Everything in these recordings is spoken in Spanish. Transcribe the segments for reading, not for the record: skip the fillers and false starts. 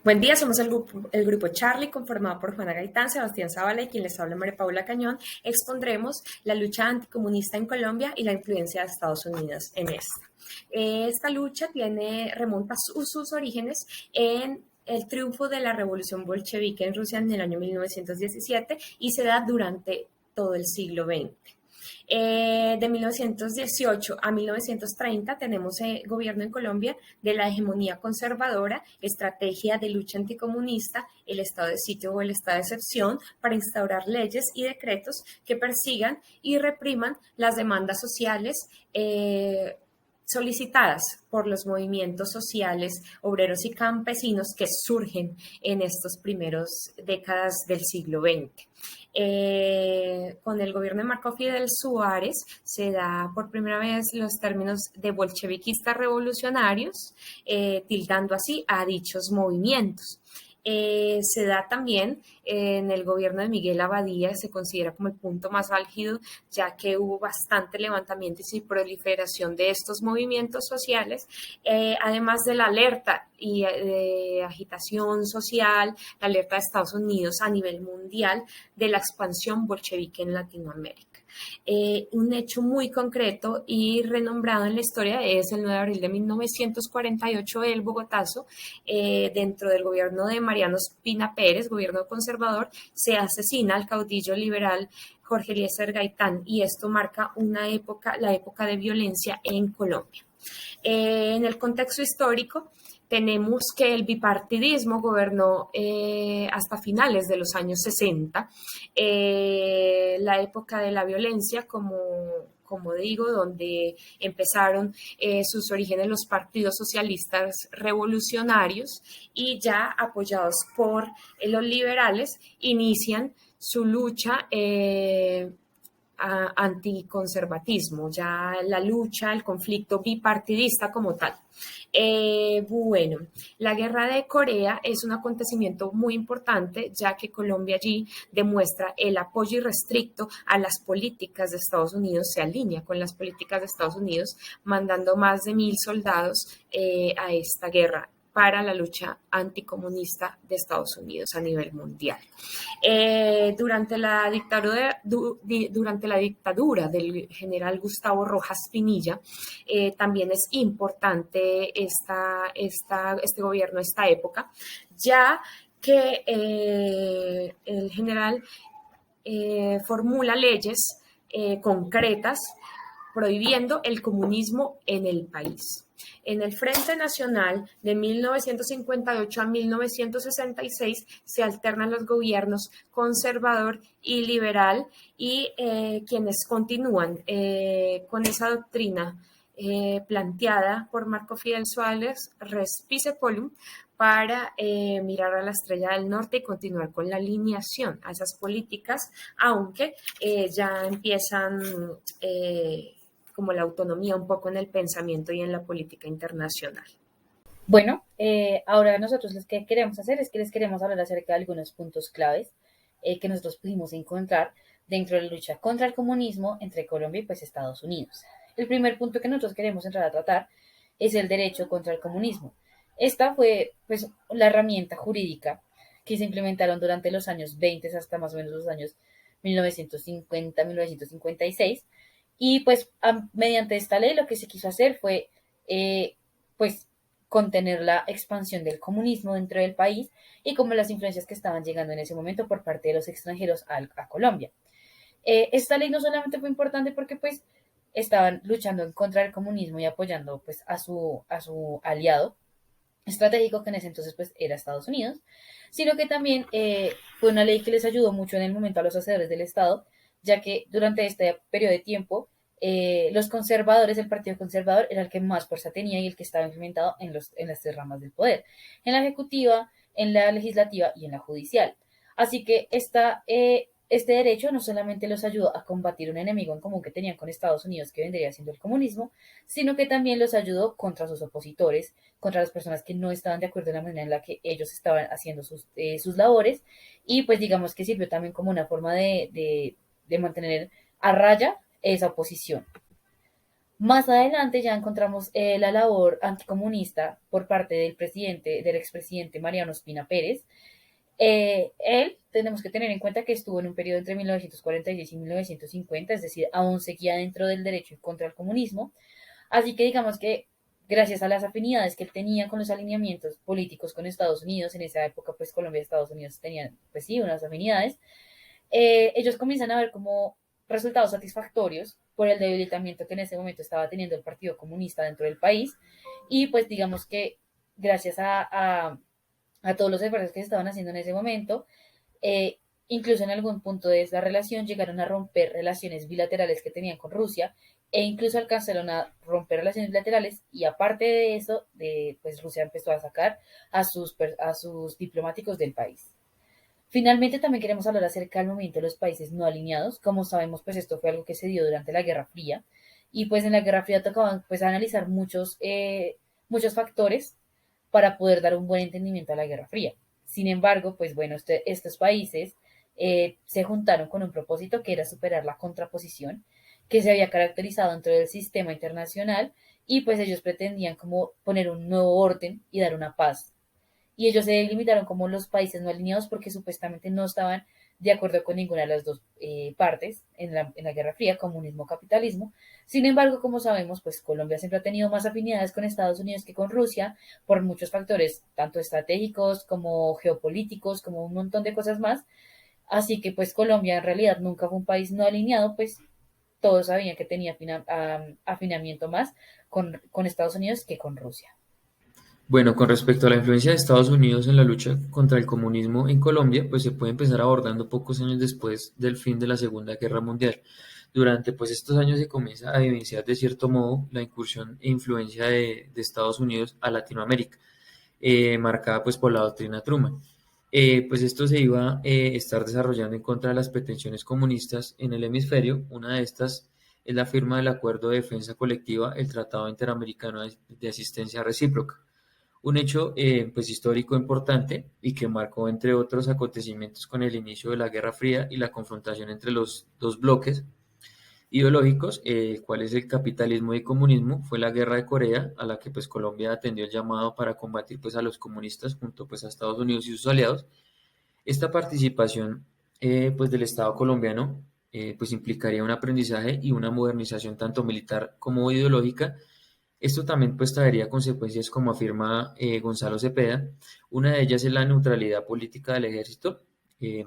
Buen día, somos el grupo Charlie, conformado por Juana Gaitán, Sebastián Zavala y quien les habla María Paula Cañón. Expondremos la lucha anticomunista en Colombia y la influencia de Estados Unidos en esta. Esta lucha remonta sus orígenes en el triunfo de la revolución bolchevique en Rusia en el año 1917 y se da durante todo el siglo XX. De 1918 a 1930 tenemos gobierno en Colombia de la hegemonía conservadora, estrategia de lucha anticomunista, el estado de sitio o el estado de excepción para instaurar leyes y decretos que persigan y repriman las demandas sociales solicitadas por los movimientos sociales, obreros y campesinos que surgen en estas primeras décadas del siglo XX. Con el gobierno de Marco Fidel Suárez se da por primera vez los términos de bolcheviquistas revolucionarios, tildando así a dichos movimientos. Se da también en el gobierno de Miguel Abadía, se considera como el punto más álgido, ya que hubo bastante levantamiento y proliferación de estos movimientos sociales, además de la alerta y de agitación social, la alerta de Estados Unidos a nivel mundial de la expansión bolchevique en Latinoamérica. Un hecho muy concreto y renombrado en la historia es el 9 de abril de 1948, el Bogotazo, dentro del gobierno de Mariano Espina Pérez, gobierno conservador, se asesina al caudillo liberal Jorge Eliezer Gaitán y esto marca la época de violencia en Colombia. En el contexto histórico, tenemos que el bipartidismo gobernó hasta finales de los años 60, la época de la violencia, como digo, donde empezaron sus orígenes los partidos socialistas revolucionarios y ya apoyados por los liberales, inician su lucha anticonservatismo, ya la lucha, el conflicto bipartidista como tal. Bueno, la guerra de Corea es un acontecimiento muy importante, ya que Colombia allí demuestra el apoyo irrestricto a las políticas de Estados Unidos, se alinea con las políticas de Estados Unidos, mandando más de 1,000 soldados a esta guerra para la lucha anticomunista de Estados Unidos a nivel mundial. Durante la dictadura del general Gustavo Rojas Pinilla, también es importante este gobierno, esta época, ya que el general formula leyes concretas prohibiendo el comunismo en el país. En el Frente Nacional de 1958 a 1966 se alternan los gobiernos conservador y liberal y quienes continúan con esa doctrina planteada por Marco Fidel Suárez, Respice Polum, para mirar a la estrella del norte y continuar con la alineación a esas políticas, aunque ya empiezan como la autonomía un poco en el pensamiento y en la política internacional. Bueno, ahora nosotros lo que queremos hacer es que les queremos hablar acerca de algunos puntos claves que nosotros pudimos encontrar dentro de la lucha contra el comunismo entre Colombia y pues Estados Unidos. El primer punto que nosotros queremos entrar a tratar es el derecho contra el comunismo. Esta fue pues la herramienta jurídica que se implementaron durante los años 20 hasta más o menos los años 1950-1956 y pues mediante esta ley lo que se quiso hacer fue pues contener la expansión del comunismo dentro del país y como las influencias que estaban llegando en ese momento por parte de los extranjeros a Colombia. Esta ley no solamente fue importante porque pues estaban luchando en contra del comunismo y apoyando pues a su aliado estratégico que en ese entonces pues era Estados Unidos, sino que también fue una ley que les ayudó mucho en el momento a los hacedores del Estado, ya que durante este periodo de tiempo los conservadores, el Partido Conservador era el que más fuerza tenía y el que estaba implementado en las tres ramas del poder, en la ejecutiva, en la legislativa y en la judicial. Así que este derecho no solamente los ayudó a combatir un enemigo en común que tenían con Estados Unidos, que vendría siendo el comunismo, sino que también los ayudó contra sus opositores, contra las personas que no estaban de acuerdo en la manera en la que ellos estaban haciendo sus labores, y pues digamos que sirvió también como una forma de mantener a raya esa oposición. Más adelante ya encontramos la labor anticomunista por parte del expresidente Mariano Ospina Pérez. Él, tenemos que tener en cuenta que estuvo en un periodo entre 1946 y 1950, es decir, aún seguía dentro del derecho contra el comunismo. Así que digamos que gracias a las afinidades que él tenía con los alineamientos políticos con Estados Unidos, en esa época pues Colombia y Estados Unidos tenían pues sí unas afinidades, ellos comienzan a ver como resultados satisfactorios por el debilitamiento que en ese momento estaba teniendo el Partido Comunista dentro del país y pues digamos que gracias a todos los esfuerzos que se estaban haciendo en ese momento, eh, incluso en algún punto de esa relación llegaron a romper relaciones bilaterales que tenían con Rusia e incluso alcanzaron a romper relaciones bilaterales y aparte de eso, pues Rusia empezó a sacar a sus diplomáticos del país. Finalmente, también queremos hablar acerca del movimiento de los países no alineados. Como sabemos, pues esto fue algo que se dio durante la Guerra Fría. Y pues en la Guerra Fría tocaban pues analizar muchos factores para poder dar un buen entendimiento a la Guerra Fría. Sin embargo, pues bueno, estos países se juntaron con un propósito que era superar la contraposición que se había caracterizado dentro del sistema internacional y pues ellos pretendían como poner un nuevo orden y dar una paz y ellos se limitaron como los países no alineados porque supuestamente no estaban de acuerdo con ninguna de las dos partes en la Guerra Fría, comunismo, capitalismo. Sin embargo, como sabemos, pues Colombia siempre ha tenido más afinidades con Estados Unidos que con Rusia por muchos factores, tanto estratégicos como geopolíticos, como un montón de cosas más. Así que pues Colombia en realidad nunca fue un país no alineado, pues todos sabían que tenía afinamiento más con Estados Unidos que con Rusia. Bueno, con respecto a la influencia de Estados Unidos en la lucha contra el comunismo en Colombia, pues se puede empezar abordando pocos años después del fin de la Segunda Guerra Mundial. Durante pues estos años se comienza a evidenciar de cierto modo la incursión e influencia de Estados Unidos a Latinoamérica, marcada pues por la doctrina Truman. Pues esto se iba a estar desarrollando en contra de las pretensiones comunistas en el hemisferio. Una de estas es la firma del Acuerdo de Defensa Colectiva, el Tratado Interamericano de Asistencia Recíproca, un hecho pues histórico importante y que marcó entre otros acontecimientos con el inicio de la Guerra Fría y la confrontación entre los dos bloques ideológicos, cuál es el capitalismo y el comunismo. Fue la Guerra de Corea a la que pues Colombia atendió el llamado para combatir pues a los comunistas junto pues a Estados Unidos y sus aliados. Esta participación pues del Estado colombiano pues implicaría un aprendizaje y una modernización tanto militar como ideológica. Esto también pues traería consecuencias como afirma Gonzalo Cepeda. Una de ellas es la neutralidad política del ejército. Eh,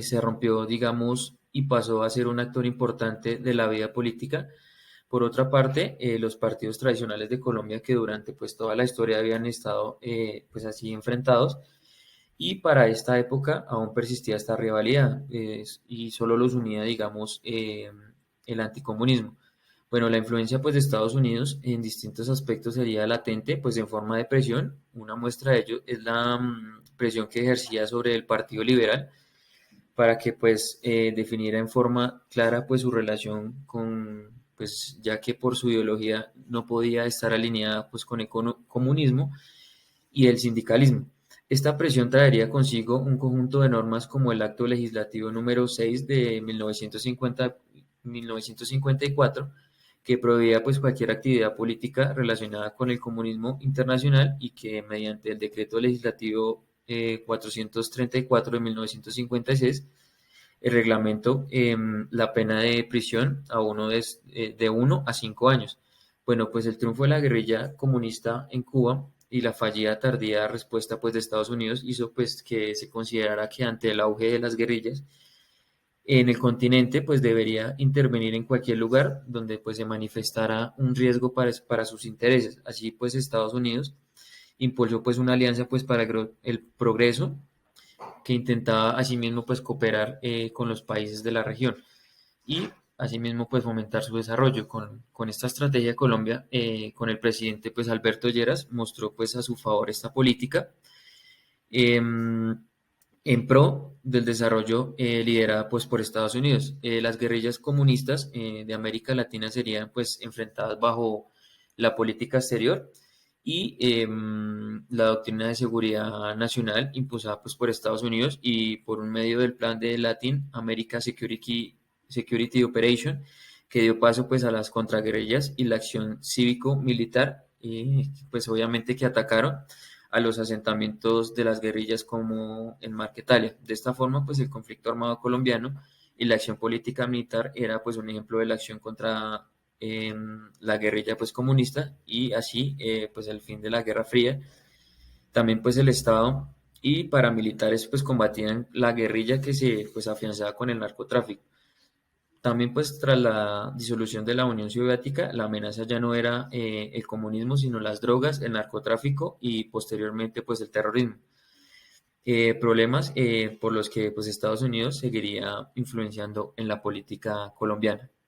Se rompió, digamos, y pasó a ser un actor importante de la vida política. Por otra parte, los partidos tradicionales de Colombia que durante pues toda la historia habían estado pues así enfrentados y para esta época aún persistía esta rivalidad y solo los unía, digamos, el anticomunismo. Bueno, la influencia pues de Estados Unidos en distintos aspectos sería latente, pues en forma de presión. Una muestra de ello es la presión que ejercía sobre el Partido Liberal para que pues definiera en forma clara pues su relación con, pues ya que por su ideología no podía estar alineada pues con el comunismo y el sindicalismo. Esta presión traería consigo un conjunto de normas como el Acto Legislativo número 6 de 1954, que prohibía pues cualquier actividad política relacionada con el comunismo internacional y que mediante el Decreto Legislativo 434 de 1956, el reglamento la pena de prisión a uno de 1 a 5 años. Bueno, pues el triunfo de la guerrilla comunista en Cuba y la fallida tardía respuesta pues de Estados Unidos hizo pues que se considerara que ante el auge de las guerrillas en el continente pues debería intervenir en cualquier lugar donde pues se manifestara un riesgo para sus intereses. Así pues Estados Unidos impulsó pues una alianza pues para el progreso que intentaba asimismo pues cooperar con los países de la región y asimismo pues fomentar su desarrollo. Con esta estrategia Colombia, con el presidente pues Alberto Lleras, mostró pues a su favor esta política en pro del desarrollo liderada pues por Estados Unidos. Las guerrillas comunistas de América Latina serían pues enfrentadas bajo la política exterior y la doctrina de seguridad nacional impulsada pues por Estados Unidos y por un medio del plan de Latin America Security Operation, que dio paso pues a las contraguerrillas y la acción cívico-militar, pues obviamente que atacaron a los asentamientos de las guerrillas como en Marquetalia. De esta forma, pues el conflicto armado colombiano y la acción política militar era pues un ejemplo de la acción contra la guerrilla pues comunista y así pues el fin de la Guerra Fría. También pues el Estado y paramilitares pues combatían la guerrilla que se pues afianzaba con el narcotráfico. También pues tras la disolución de la Unión Soviética, la amenaza ya no era el comunismo, sino las drogas, el narcotráfico y posteriormente pues el terrorismo. Problemas por los que pues Estados Unidos seguiría influenciando en la política colombiana.